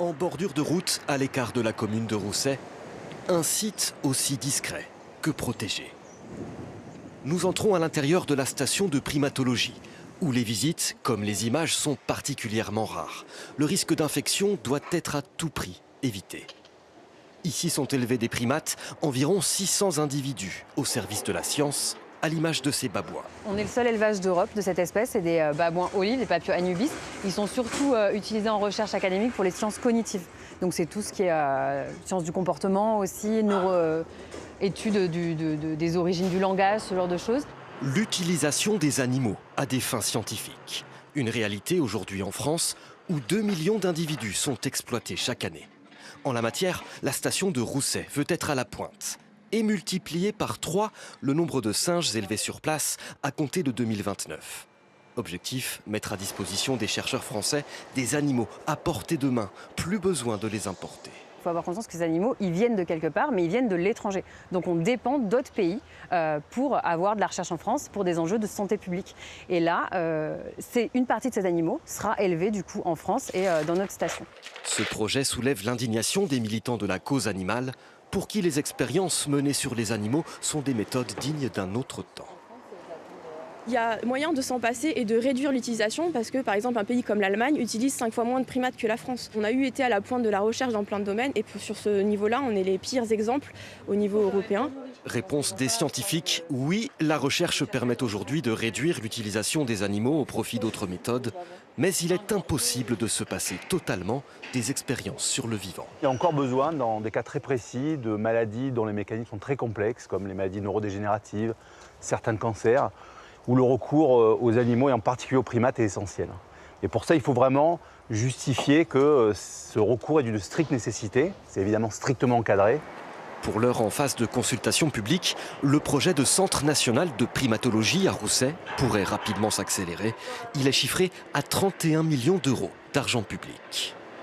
En bordure de route, à l'écart de la commune de Rousset, un site aussi discret que protégé. Nous entrons à l'intérieur de la station de primatologie, où les visites, comme les images, sont particulièrement rares. Le risque d'infection doit être à tout prix évité. Ici sont élevés des primates, environ 600 individus au service de la science, à l'image de ces babouins. On est le seul élevage d'Europe de cette espèce, c'est des babouins olives, les Papio anubis. Ils sont surtout utilisés en recherche académique pour les sciences cognitives. Donc c'est tout ce qui est sciences du comportement aussi, études des origines du langage, ce genre de choses. L'utilisation des animaux à des fins scientifiques. Une réalité aujourd'hui en France où 2 millions d'individus sont exploités chaque année. En la matière, la station de Rousset veut être à la pointe et multiplier par 3 le nombre de singes élevés sur place à compter de 2029. Objectif, mettre à disposition des chercheurs français des animaux à portée de main, plus besoin de les importer. Il faut avoir conscience que ces animaux, ils viennent de quelque part, mais ils viennent de l'étranger. Donc on dépend d'autres pays pour avoir de la recherche en France pour des enjeux de santé publique. Et là, c'est une partie de ces animaux sera élevée du coup en France et dans notre station. Ce projet soulève l'indignation des militants de la cause animale, pour qui les expériences menées sur les animaux sont des méthodes dignes d'un autre temps. Il y a moyen de s'en passer et de réduire l'utilisation parce que, par exemple, un pays comme l'Allemagne utilise 5 fois moins de primates que la France. On a été à la pointe de la recherche dans plein de domaines et sur ce niveau-là, on est les pires exemples au niveau européen. Réponse des scientifiques, oui, la recherche permet aujourd'hui de réduire l'utilisation des animaux au profit d'autres méthodes, mais il est impossible de se passer totalement des expériences sur le vivant. Il y a encore besoin, dans des cas très précis, de maladies dont les mécanismes sont très complexes, comme les maladies neurodégénératives, certains cancers, où le recours aux animaux et en particulier aux primates est essentiel. Et pour ça, il faut vraiment justifier que ce recours est d'une stricte nécessité. C'est évidemment strictement encadré. Pour l'heure, en phase de consultation publique, le projet de Centre national de primatologie à Rousset pourrait rapidement s'accélérer. Il est chiffré à 31 millions d'euros d'argent public.